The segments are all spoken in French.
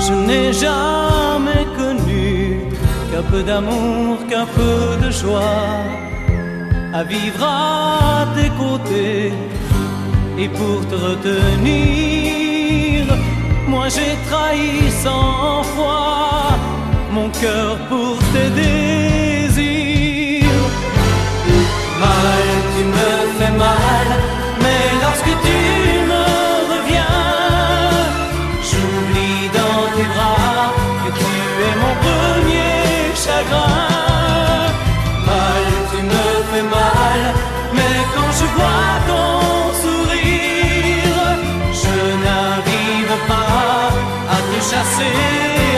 Je n'ai jamais connu qu'un peu d'amour, qu'un peu de joie, à vivre à tes côtés. Et pour te retenir, moi j'ai trahi 100 fois mon cœur pour tes désirs. Mal, tu me fais mal, mais lorsque tu me reviens, j'oublie dans tes bras que tu es mon premier chagrin. Mal, tu me fais mal, mais quand je vois ton sourire, je n'arrive pas à te chasser,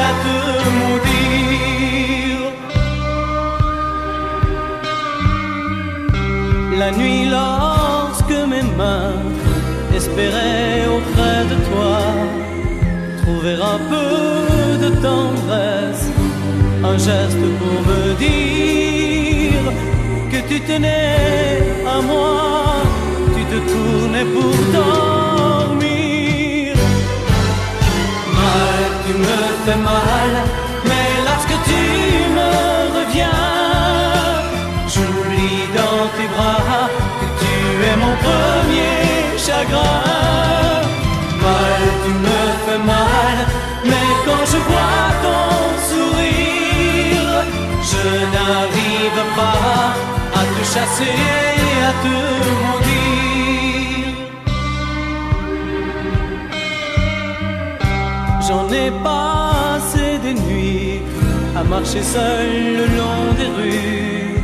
à te maudire. La nuit, lorsque mes mains espéraient auprès de toi trouver un peu de tendresse, un geste pour me dire que tu tenais à moi, tu te tournais pour dormir. Mal, tu me fais mal, mais lorsque tu me reviens, j'oublie dans tes bras que tu es mon premier chagrin. Mal, tu me fais mal, mais quand je vois ton sourire, je n'arrive pas à te chasser, à te maudire. J'en ai passé des nuits à marcher seul le long des rues,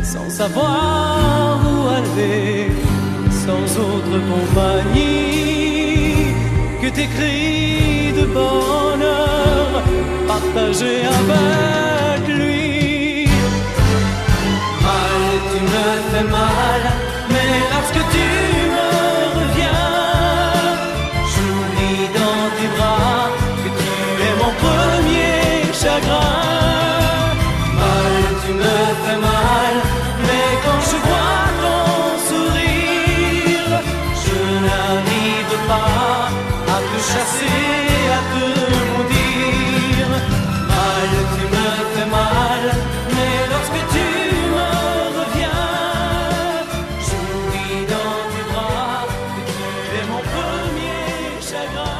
sans savoir où aller, sans autre compagnie que tes cris de bonheur partagés avec lui. Mal, tu me fais mal, mais lorsque tu me reviens, j'oublie dans tes bras que tu es mon premier chagrin. Mal, tu me fais mal, mais quand je vois ton sourire, je n'arrive pas à te chasser, à te maudire. Mal, tu me fais mal, mais lorsque tu me reviens, j'oublie dans tes bras que tu es mon premier chagrin.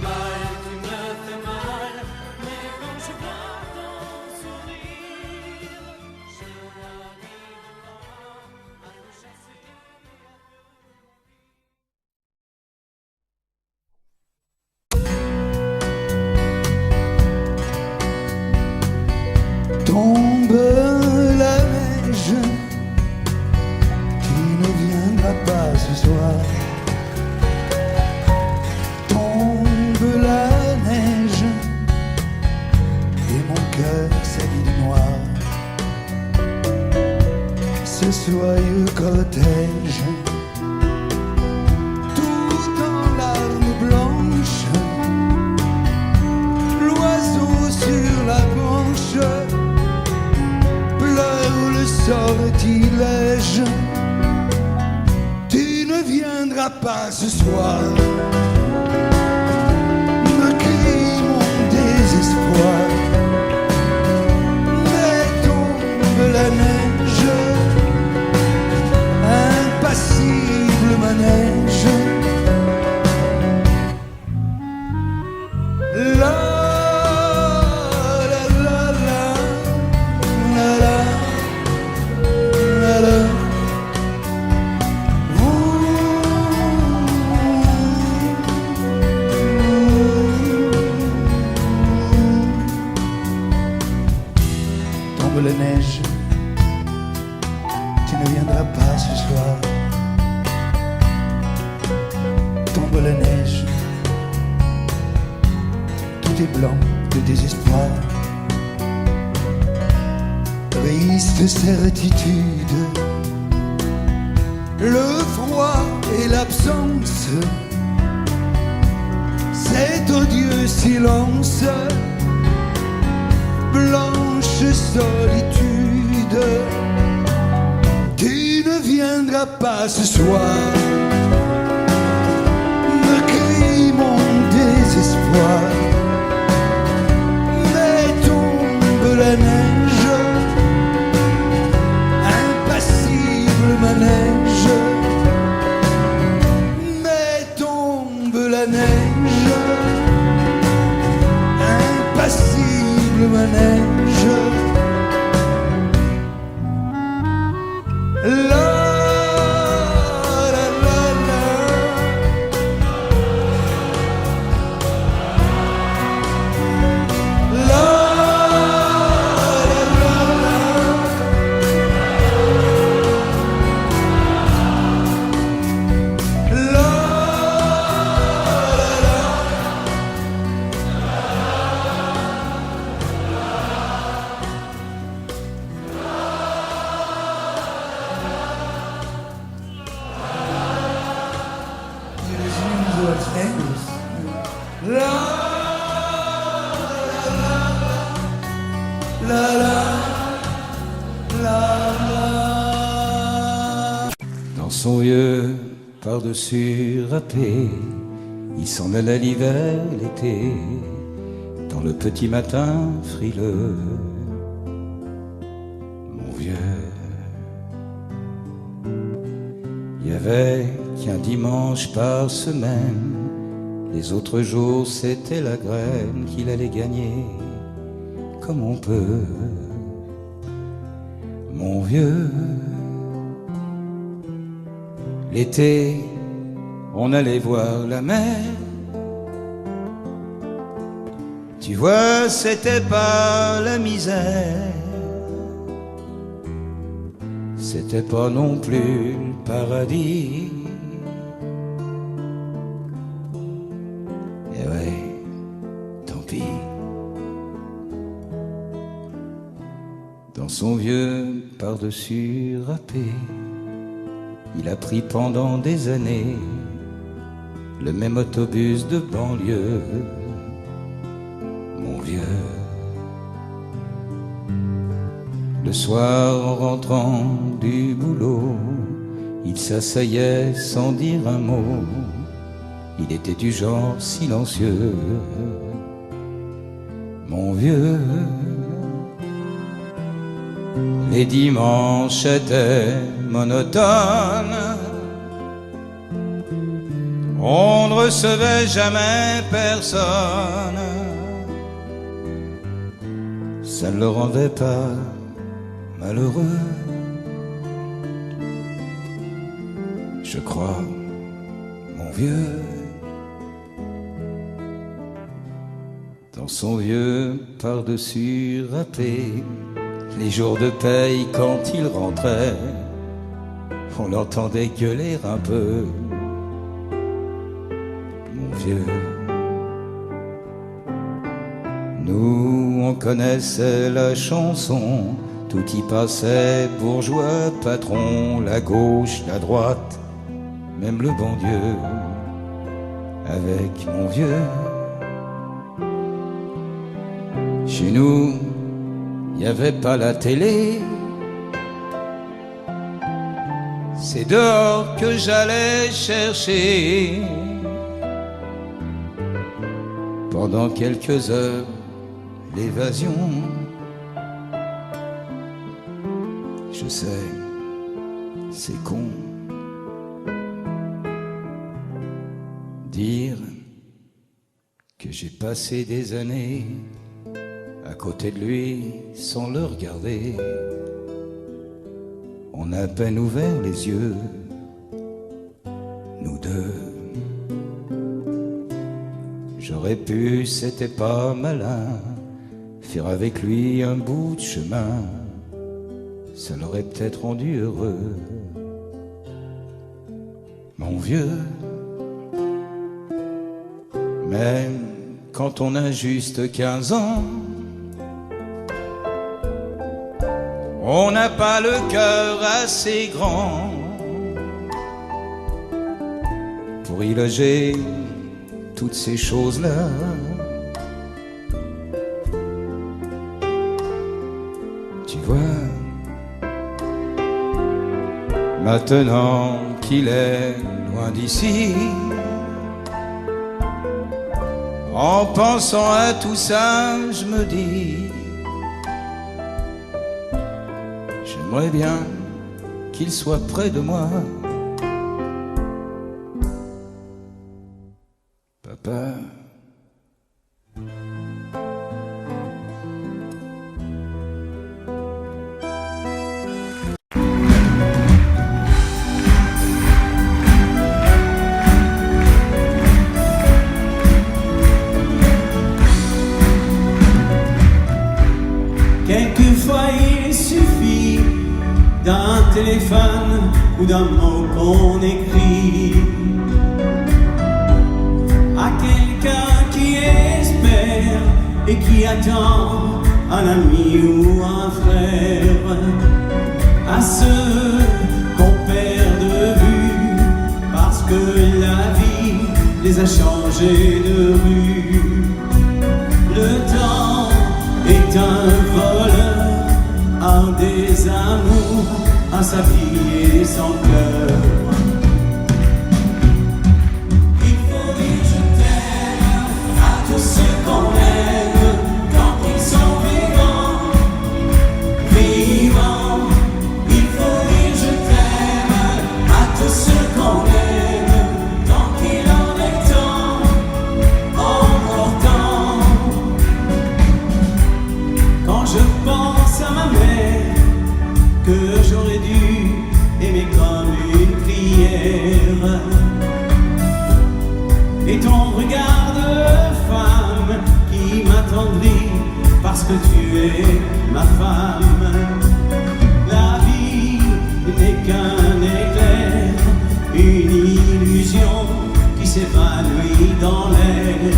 Mal, tu me fais mal, mais quand je vois ton sourire, je n'arrive pas à te chasser. Tombe la neige, tu ne viendras pas ce soir. Tombe la neige, et mon cœur s'habille de noir. Ce soyeux cortège, tout en larmes blanches, l'oiseau sur la branche pleure le sortilège. Tu ne viendras pas ce soir, me crie mon désespoir. Mais tombe la neige, impassible manège. La la neige, tu ne viendras pas ce soir. Tombe la neige, tout est blanc de désespoir. Triste certitude, le froid et l'absence, cet odieux silence, blanche solitude. Tu ne viendras pas ce soir, me crie mon désespoir. Los Angeles. La la la la. Dans son vieux par-dessus râpé, il s'en allait l'hiver, l'été, dans le petit matin frileux. Mon vieux, il y avait qu'un dimanche par semaine, les autres jours c'était la graine qu'il allait gagner comme on peut. Mon vieux, l'été, on allait voir la mer. Tu vois, c'était pas la misère, c'était pas non plus le paradis. Et ouais, tant pis. Dans son vieux par-dessus râpé, il a pris pendant des années le même autobus de banlieue. Mon vieux, le soir en rentrant du boulot, il s'asseyait sans dire un mot. Il était du genre silencieux. Mon vieux, les dimanches étaient monotones. On ne recevait jamais personne. Ça ne le rendait pas malheureux, je crois, mon vieux. Dans son vieux par-dessus râpé, les jours de paye quand il rentrait, on l'entendait gueuler un peu. Mon vieux, nous on connaissait la chanson, tout y passait, bourgeois, patron, la gauche, la droite, même le bon Dieu. Avec mon vieux, chez nous, il n'y avait pas la télé. C'est dehors que j'allais chercher. Pendant quelques heures, l'évasion. Je sais, c'est con. Dire que j'ai passé des années à côté de lui sans le regarder. On a à peine ouvert les yeux, nous deux. J'aurais pu, c'était pas malin, faire avec lui un bout de chemin. Ça l'aurait peut-être rendu heureux. Mon vieux, même quand on a juste 15 ans, on n'a pas le cœur assez grand pour y loger toutes ces choses-là. Tu vois, maintenant qu'il est loin d'ici, en pensant à tout ça, je me dis, j'aimerais bien qu'il soit près de moi. Papa. Quelquefois il suffit d'un téléphone ou d'un mot qu'on écrit à quelqu'un qui espère et qui attend un ami ou un frère, à ceux qu'on perd de vue parce que la vie les a changés de rue. Le temps est un voleur, un des amours, à sa vie et son cœur. Il faut dire je t'aime à tous ceux qu'on aime tant qu'ils sont vivants, vivants. Il faut dire je t'aime à tous ceux qu'on aime tant qu'il en est temps, encore temps. Quand je pense à ma mère que j'aurais dû aimer comme une prière, et ton regard de femme qui m'attendrit parce que tu es ma femme. La vie n'est qu'un éclair, une illusion qui s'évanouit dans l'air.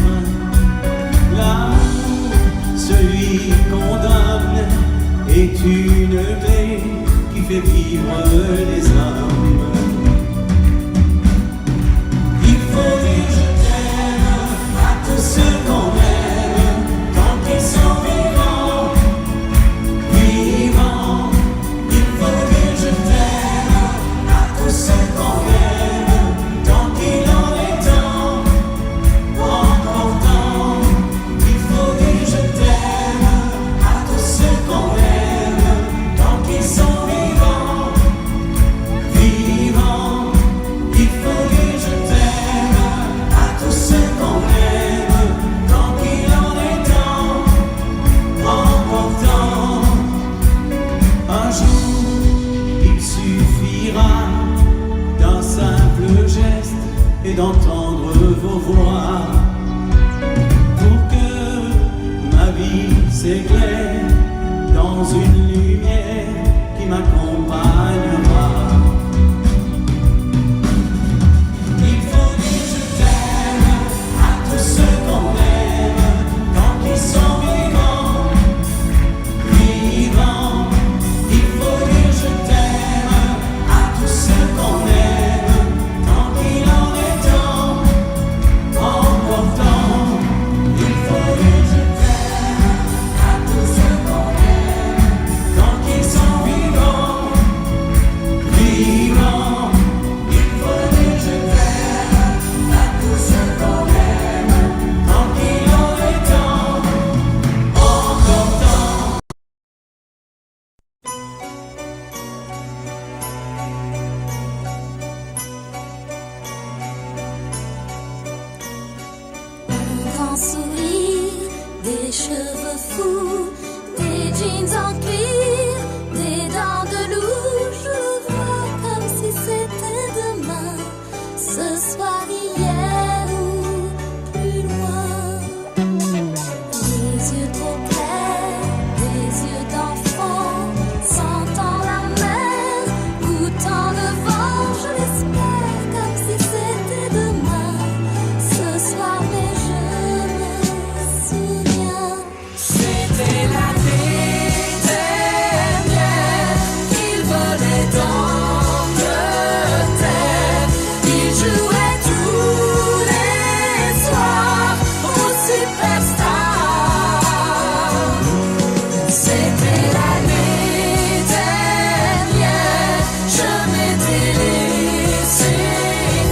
L'amour, celui qu'on donne, est une clé qui fait vivre les hommes. Il faut dire je t'aime à tous ceux qu'on aime tant qu'ils sont vivants, vivants. Il faut dire je t'aime à tous ceux qu'on aime tant qu'il en est temps, encore temps. Il faut dire je t'aime à tous ceux qu'on aime tant qu'ils sont vivants, vivants. Il faut dire je t'aime à tous ceux qu'on aime tant qu'il en est temps, encore temps. Un jour il suffira d'un simple geste et d'entendre vos voix pour que ma vie s'éclaire dans une lumière qui m'accompagnera. Il faut dire je t'aime à tous ceux qu'on aime tant qu'ils sont vivants, vivants. Il faut dire je t'aime à tous ceux qu'on aime tant qu'il en est temps, encore temps. Il faut dire je t'aime à tous ceux qu'on aime tant qu'ils sont vivants, vivants. Il faut dire je t'aime à tous ceux qu'on aime tant qu'il en est temps, encore temps. Un grand sourire, des cheveux fous, des jeans en cuir, des dents de loup. Je le vois comme si c'était demain, ce soir, hier ou plus loin. Les yeux trop clairs, des yeux d'enfant, sentant la mer, goûtant le vent. Je l'espère comme si c'était demain, ce soir, mais je me souviens. C'était l'année dernière, il volait d'Angleterre, il jouait tous les soirs au Superstar. C'était l'année dernière, je m'étais laissé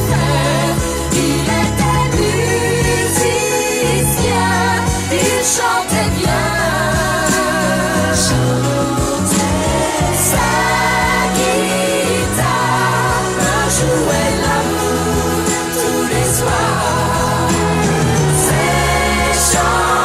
faire. Il était musicien, il chantait bien, sa guitare jouait l'amour tous les soirs. Ses chants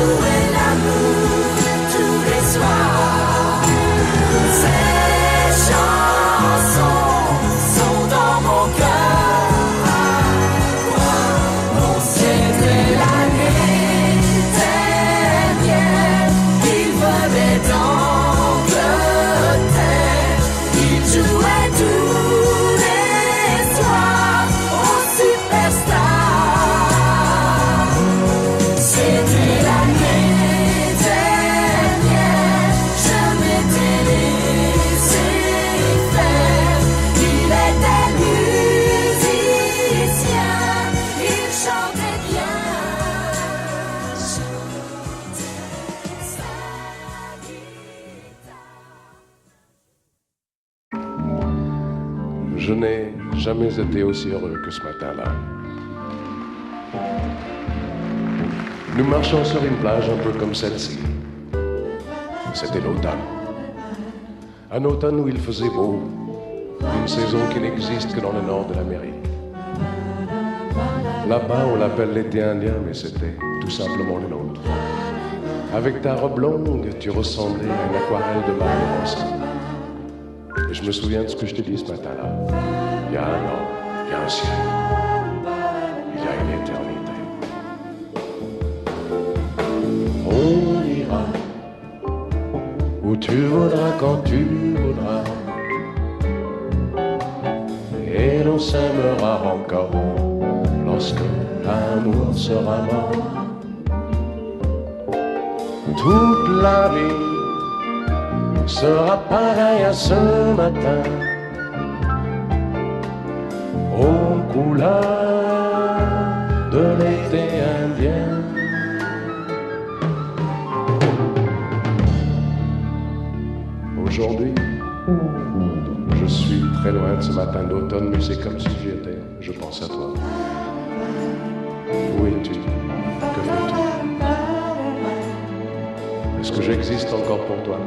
jouer l'amour tous les soirs. Ces chansons sont dans mon cœur. Non, c'était l'année dernière. Il venait d'Angleterre. Il jouait tous les soirs au Superstar. C'était l'année dernière. Je m'étais laissé faire. Il était musicien. Il chantait bien. Chantait sa guitare. Je n'ai jamais été aussi heureux que ce matin-là. Nous marchions sur une plage un peu comme celle-ci. C'était l'automne. Un automne où il faisait beau, une saison qui n'existe que dans le nord de l'Amérique. Là-bas, on l'appelle l'été indien, mais c'était tout simplement le nôtre. Avec ta robe longue, tu ressemblais à une aquarelle de Mario Rossi. Et je me souviens de ce que je t'ai dit ce matin-là. Il y a un an, il y a un siècle, il y a une éternité. On ira où tu voudras, quand tu voudras, et l'on s'aimera encore lorsque l'amour sera mort. Toute la vie sera pareille à ce matin, aux couleurs de l'été indien. Aujourd'hui, je suis très loin de ce matin d'automne, mais c'est comme si j'y étais. Je pense à toi. Où es-tu? Que fais-tu? Est-ce que j'existe encore pour toi?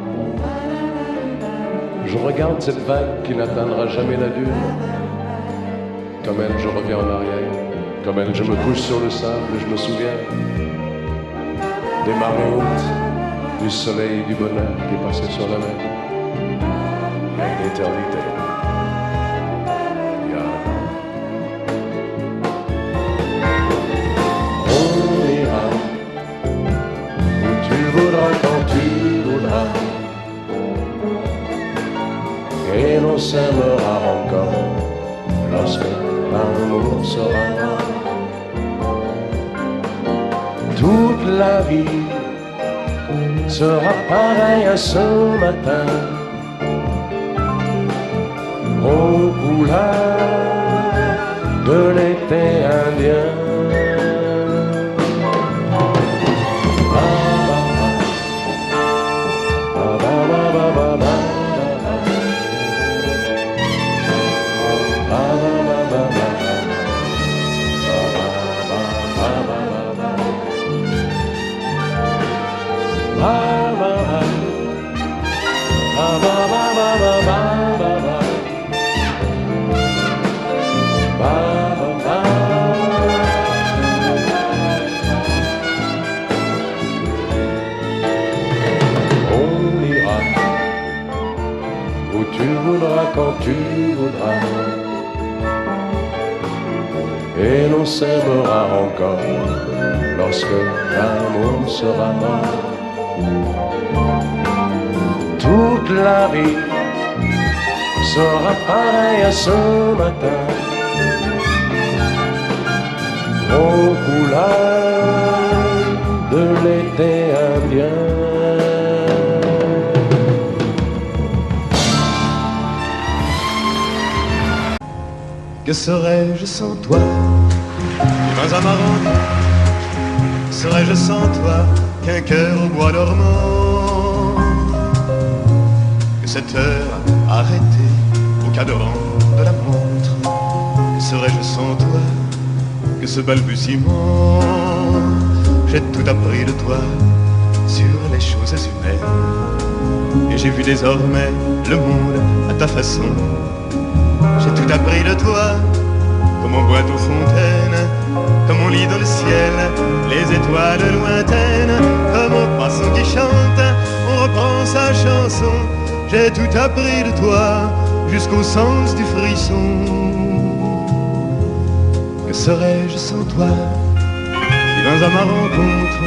Je regarde cette vague qui n'atteindra jamais la dune. Comme elle, je reviens en arrière. Comme elle, je me couche sur le sable et je me souviens des marées hautes, du soleil et du bonheur qui passaient sur la mer. Il y a une éternité. Il y a un an. On ira où tu voudras, quand tu voudras, et l'on s'aimera encore lorsque l'amour sera mort. Toute la vie sera pareille à ce matin, aux couleurs de l'été indien. Quand tu voudras, et l'on s'aimera encore lorsque l'amour sera mort. Toute la vie sera pareille à ce matin, aux couleurs de l'été indien. Que serais-je sans toi? Les mains amarantes. Serais-je sans toi qu'un cœur au bois dormant? Que cette heure arrêtée au cadran de la montre? Que serais-je sans toi que ce balbutiement? J'ai tout appris de toi sur les choses humaines, et j'ai vu désormais le monde à ta façon. J'ai tout appris de toi, comme on boit aux fontaines, comme on lit dans le ciel les étoiles lointaines. sa chanson, j'ai tout appris de toi, jusqu'au sens du frisson. Que serais-je sans toi? Si viens à ma rencontre,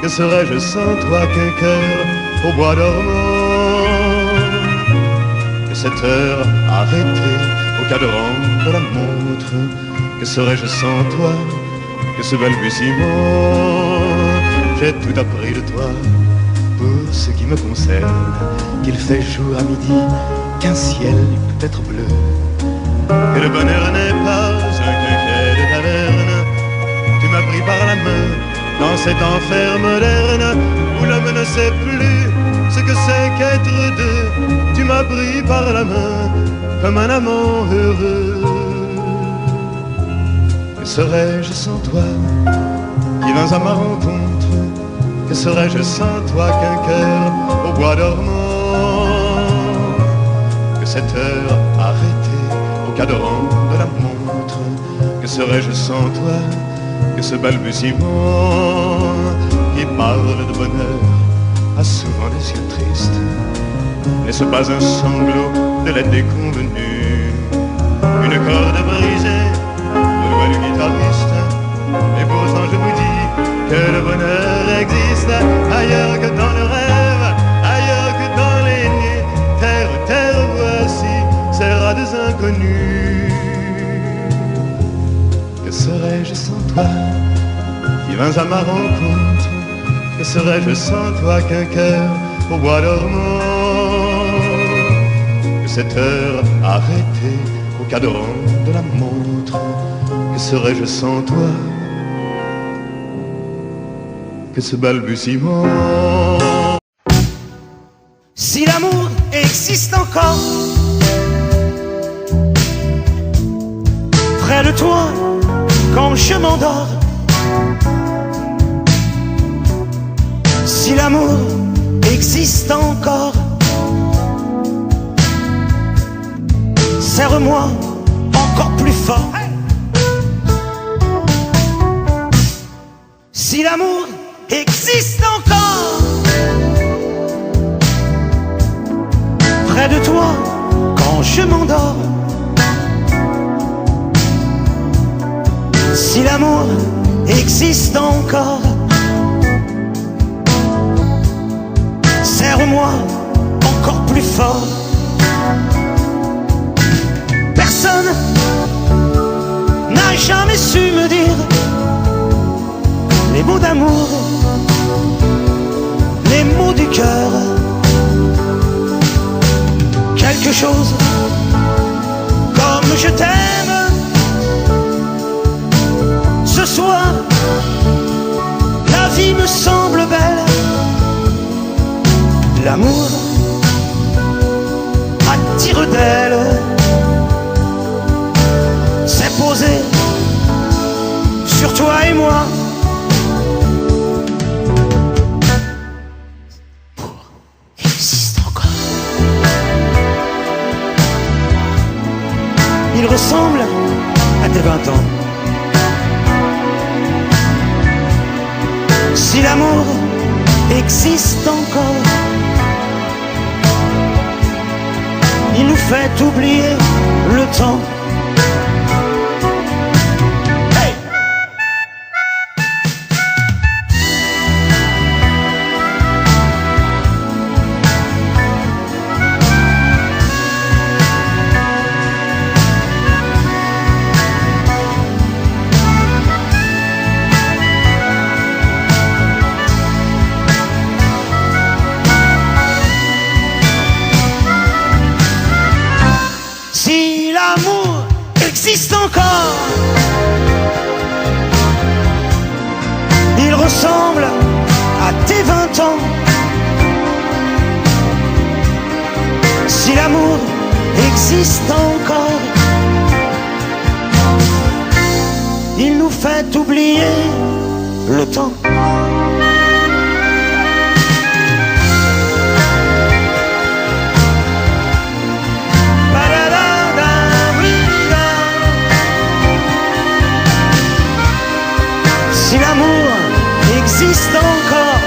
que serais-je sans toi qu'un cœur au bois dormant? Que cette heure arrêtée au cadran de la montre, que serais-je sans toi? Que ce balbutiement, j'ai tout appris de toi. Pour ce qui me concerne, qu'il fait jour à midi, qu'un ciel peut être bleu, que le bonheur n'est pas un quinquet de taverne. Tu m'as pris par la main dans cet enfer moderne où l'homme ne sait plus ce que c'est qu'être deux. Tu m'as pris par la main comme un amant heureux. Que serais-je sans toi qui vins à ma rencontre? Que serais-je sans toi qu'un cœur au bois dormant? Que cette heure arrêtée au cadran de la montre, que serais-je sans toi? Que ce balbutiement qui parle de bonheur a souvent des yeux tristes. N'est-ce pas un sanglot de la déconvenue? Une corde brisée au doigt du guitariste. Et pourtant je vous dis que le bonheur existe ailleurs que dans le rêve, ailleurs que dans les nuits. Terre, terre, voici ces rades inconnus. Que serais-je sans toi qui vins à ma rencontre? Que serais-je sans toi qu'un cœur au bois dormant? Que cette heure arrêtée au cadran de la montre, que serais-je sans toi? Que ce balbutiement. Si l'amour existe encore, près de toi quand je m'endors. Si l'amour existe encore, serre-moi encore plus fort. Si l'amour existe encore, près de toi quand je m'endors. Si l'amour existe encore, serre-moi encore plus fort. Personne n'a jamais su me dire les mots d'amour, les mots du cœur. Quelque chose comme je t'aime. Ce soir, la vie me semble belle. L'amour attire d'elle. C'est posé sur toi et moi. Il ressemble à tes 20 ans. Si l'amour existe encore, il nous fait oublier le temps. Hey! Si l'amour existe encore, il ressemble à tes 20 ans. Si l'amour existe encore, il nous fait oublier le temps. Si l'amour existe encore,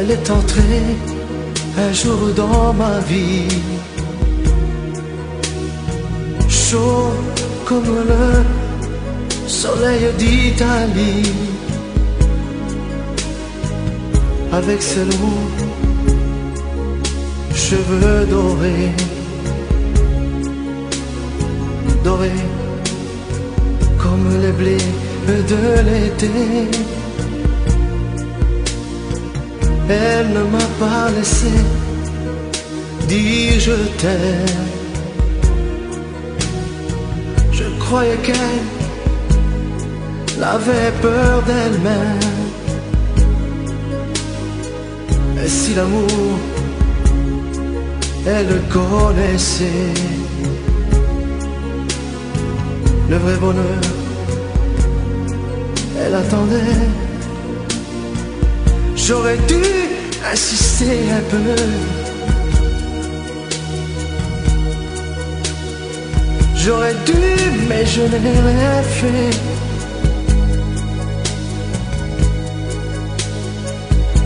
Elle est entrée un jour dans ma vie, chaud comme le soleil d'Italie, avec ses longs cheveux dorés, dorés comme les blés de l'été. Elle ne m'a pas laissé dire je t'aime. Je croyais qu'elle avait peur d'elle-même. Et si l'amour, elle le connaissait, le vrai bonheur, elle attendait. J'aurais dû insister un peu, j'aurais dû, mais je n'ai rien fait.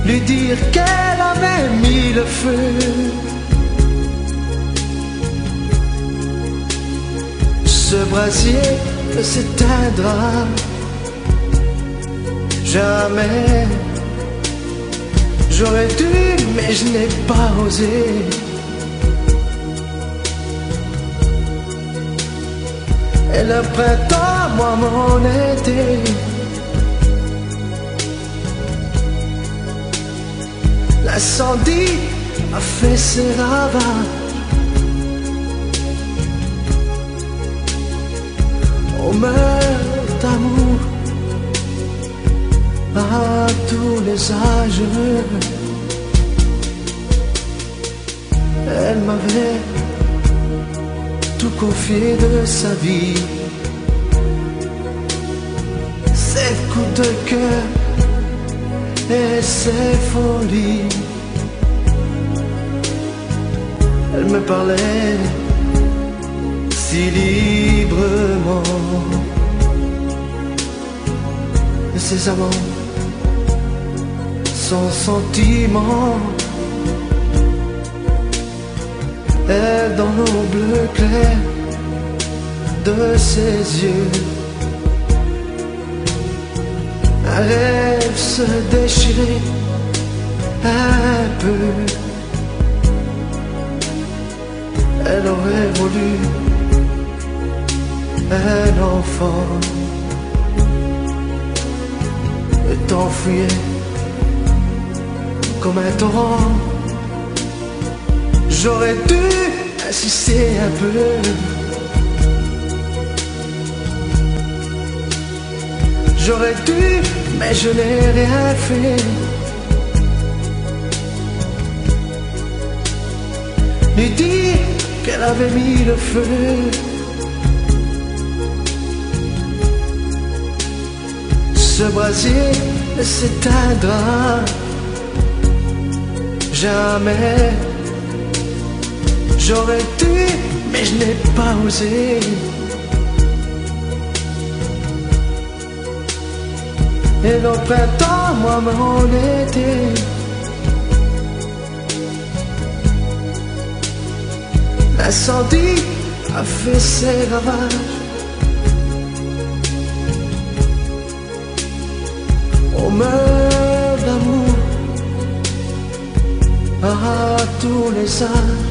Lui dire qu'elle avait mis le feu. Ce brasier ne s'éteindra jamais. J'aurais dû, mais je n'ai pas osé. Et le printemps, moi mon été, l'incendie a fait ses ravages. On meurt d'amour à tous les âges. Elle m'avait tout confié de sa vie, ses coups de cœur et ses folies. Elle me parlait si librement de ses amants, sans sentiment. Et dans l'eau bleu clair de ses yeux, un rêve se déchirait un peu. Elle aurait voulu un enfant et t'enfuyait comme un torrent. J'aurais dû insister un peu, j'aurais dû, mais je n'ai rien fait. Lui dire qu'elle avait mis le feu. Ce brasier ne s'éteindra jamais. J'aurais dû, mais je n'ai pas osé. Et le printemps, moi mon été, l'incendie a fait ses ravages. On meurt d'amour à tous les âges.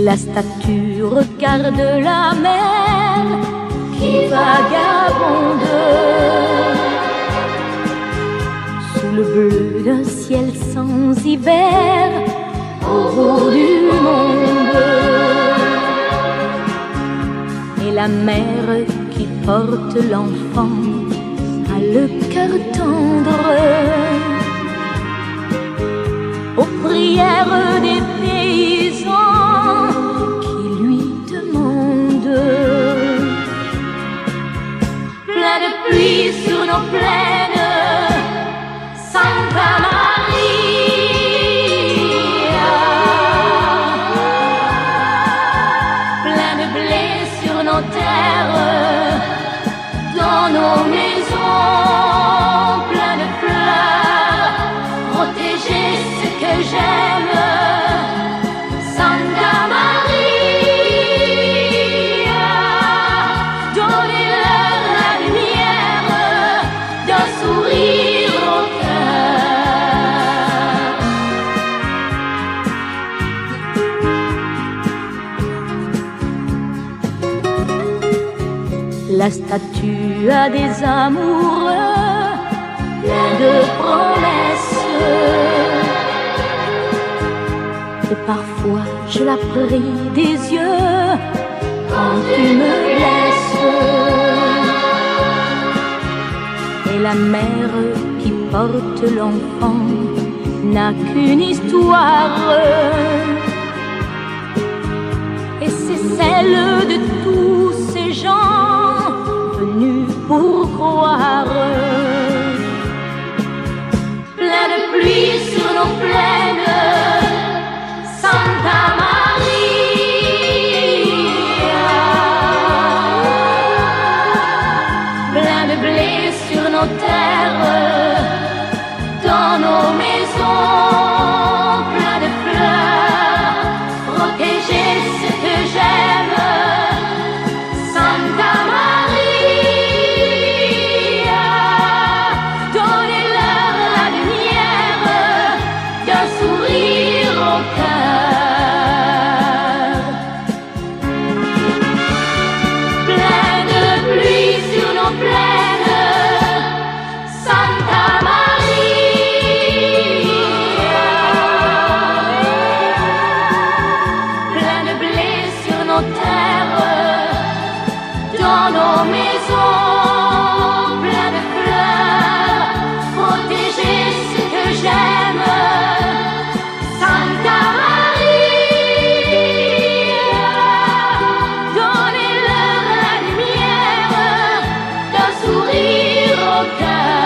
La statue regarde la mer qui vagabonde sous le bleu d'un ciel sans hiver au bout du monde. Et la mère qui porte l'enfant a le cœur tendre aux prières des paysans qui lui demandent. Plein de pluie sur nos plaines, Santa Maria. Plein de blé sur nos terres, dans nos maisons, plein de fleurs, protéger ce que j'aime, Santa Maria. Donnez-leur la lumière d'un sourire au cœur. La statue a des amoureux pleins de promesses. Et parfois je la prie des yeux quand tu me laisses. Et la mère qui porte l'enfant n'a qu'une histoire, et c'est celle de tous ces gens venus pour croire. Plein de pluie sur nos plaines, Santa Maria. Plein de blé sur nos terres, dans nos maisons, plein de fleurs, protéger ce que j'aime, Santa Maria. Donnez-leur la lumière d'un sourire au cœur. Plein de pluie sur nos plaines, Santa Maria. Plein de blé sur nos terres, dans nos maisons, plein de fleurs, protéger ce que j'aime, Santa Maria. Donnez-leur la lumière d'un sourire au cœur.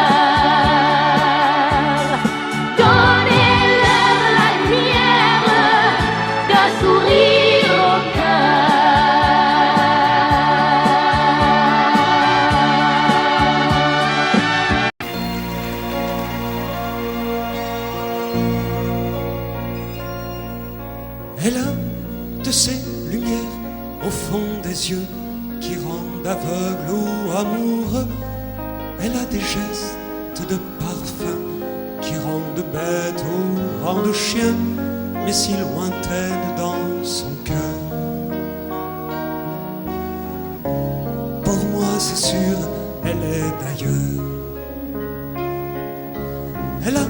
Donnez-leur la lumière d'un sourire au Elle a de ces lumières au fond des yeux qui rendent aveugle ou amoureux. Elle a des gestes de parfum qui rendent bête ou rendent chien, mais si lointaine dans son cœur. Pour moi c'est sûr, elle est d'ailleurs. Elle a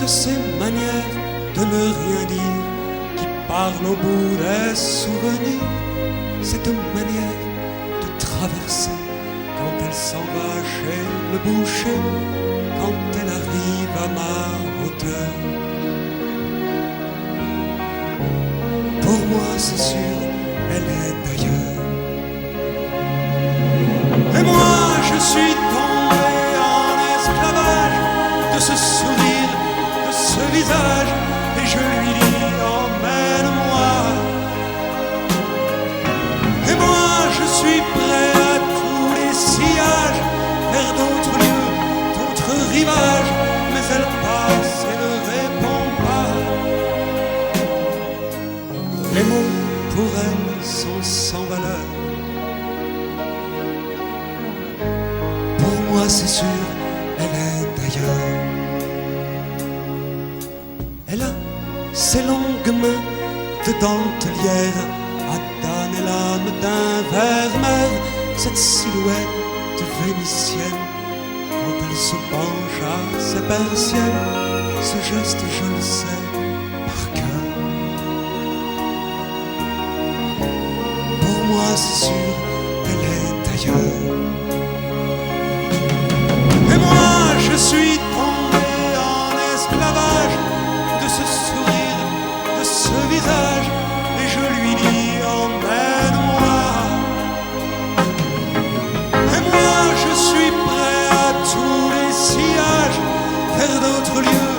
de ces manières de ne rien dire qui parle au bout des souvenirs. Cette manière de traverser quand elle s'en va chez le boucher, quand elle arrive à ma hauteur. Pour moi c'est sûr, elle est d'ailleurs. Et moi je suis tombé en esclavage de ce sourire, de ce visage, et je lui dis emmène-moi. Et moi je suis prêt à tous les sillages, vers d'autres lieux, d'autres rivages, mais elle passe et ne répond pas. Les mots pour elle sont sans valeur. Pour moi c'est sûr, elle est d'ailleurs. Elle a ses longues mains de dentelière à Dan et l'âme d'un vermeer, cette silhouette vénitienne quand elle se penche à ses persiennes, ce geste je le sais par cœur. Pour moi c'est sûr, elle est ailleurs. Et moi je suis tombé en esclavage de ce sourire, de ce visage, et je lui dis emmène-moi. Et moi je suis prêt à tous les sillages, vers d'autres lieux,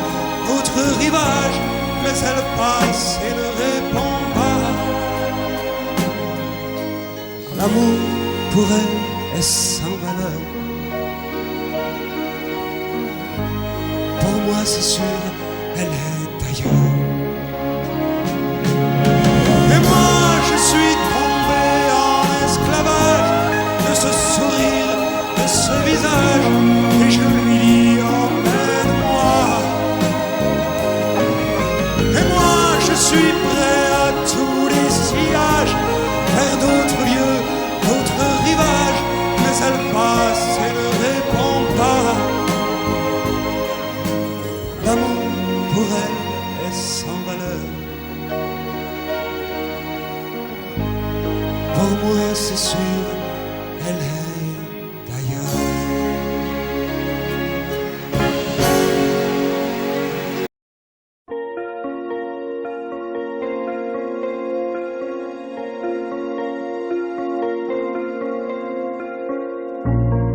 d'autres rivages, mais elle passe et ne répond pas. L'amour pour elle est sans valeur. Pour moi c'est sûr, elle est ailleurs. Et moi je suis tombé en esclavage de ce sourire, de ce visage, et je lui dis emmène-moi. Et moi je suis prêt à tous les sillages, vers d'autres lieux, d'autres rivages, mais elle passe et ne répond pas. L'amour pour elle est sans valeur. Pour moi c'est sûr, elle est ailleurs.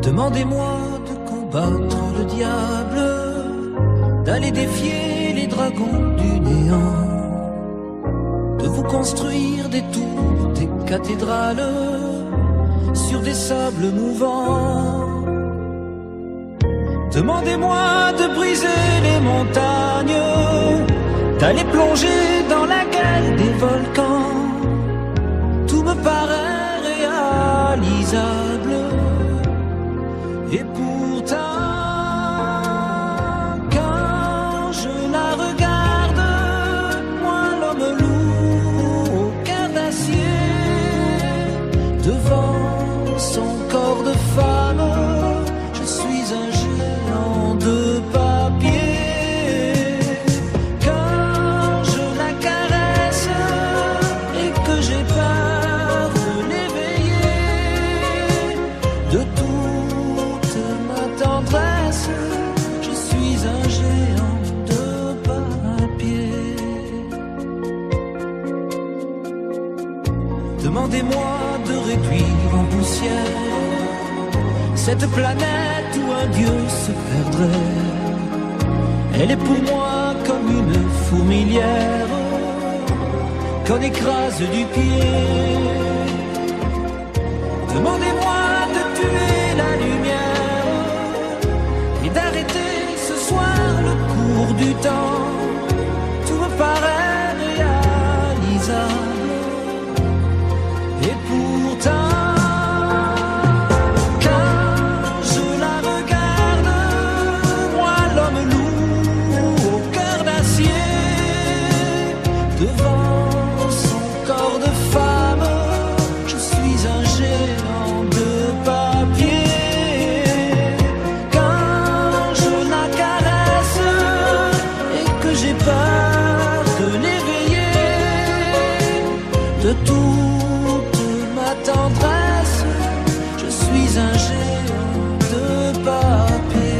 Demandez-moi de combattre le diable, d'aller défier les dragons du néant, de vous construire des tours, des cathédrales sur des sables mouvants. Demandez-moi de briser les montagnes, d'aller plonger dans la gueule des volcans. Tout me paraît réalisable, et pourtant quand je la regarde, moi l'homme lourd au cœur d'acier, devant son corps de femme, je suis un géant de papier. Quand je la caresse et que j'ai peur de l'éveiller, de toute ma tendresse, je suis un géant de papier. Demandez-moi de réduire en poussière cette planète où un dieu se perdrait. Elle est pour moi comme une fourmilière qu'on écrase du pied. Demandez-moi de tuer la lumière et d'arrêter ce soir le cours du temps. Tout me paraît réalisable, et pourtant quand je la regarde, moi l'homme lourd au cœur d'acier, devant son corps de femme, je suis un géant de papier. Quand je la caresse et que j'ai peur de l'éveiller, de toute ma tendresse, je suis un géant de papier.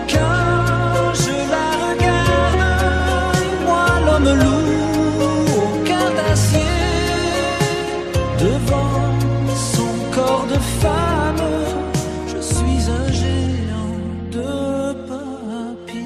Quand je la regarde, moi l'homme lourd au cœur d'acier, devant son corps de femme, je suis un géant de papier.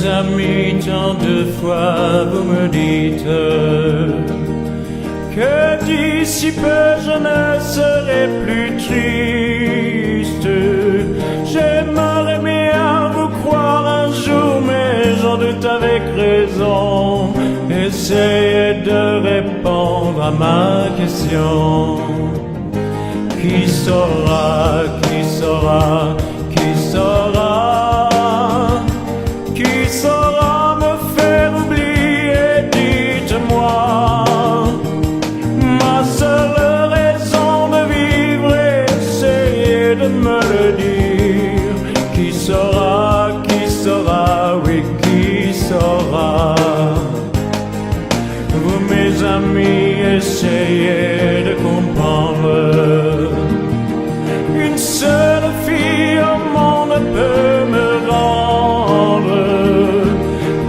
amis, tant de fois vous me dites que d'ici peu je ne serai plus triste. J'aimerais bien vous croire un jour, mais j'en doute avec raison. Essayez de répondre à ma question. Qui saura, qui saura, qui saura, qui saura me faire oublier, dites-moi. Ma seule raison de vivre, essayez de me le dire. Qui saura, oui, qui saura. Vous mes amis, essayez de comprendre. Une seule fille au monde peut me rendre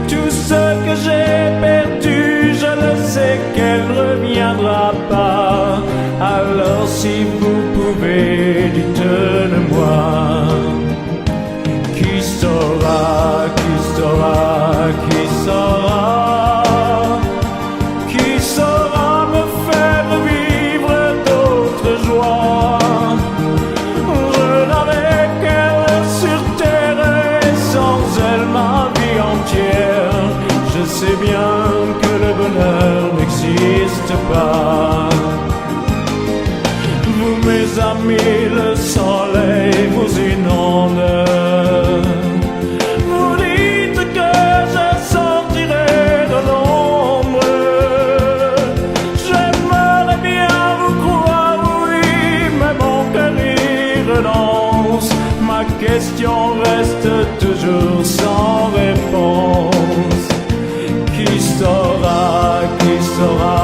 tout ce que j'ai perdu. Je le sais qu'elle reviendra pas. Alors si vous pouvez, dites-le-moi. Qui saura, qui saura, qui saura, qui saura me faire vivre d'autres joies. Je n'avais qu'elle sur terre et sans elle ma vie entière. Je sais bien que le bonheur n'existe pas. Vous mes amis, le soleil vous inonde. Vous dites que je sortirai de l'ombre. J'aimerais bien vous croire, oui, mais mon cœur y renonce. Ma question reste toujours sans réponse. Qui saura, qui saura,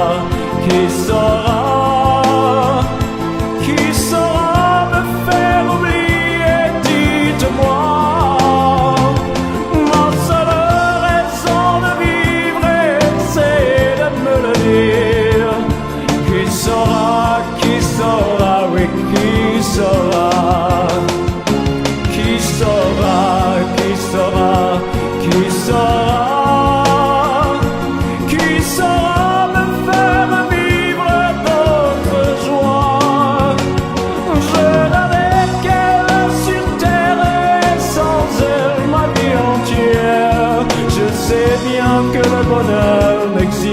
qui saura, qui saura me faire oublier, dites-moi. Ma seule raison de vivre, c'est de me le dire. Qui saura, oui, qui saura. Qui saura, qui saura, qui saura. Qui saura me faire vivre d'autres joies. Je n'avais qu'elle sur terre et sans elle ma vie entière. Je sais bien que le bonheur n'existe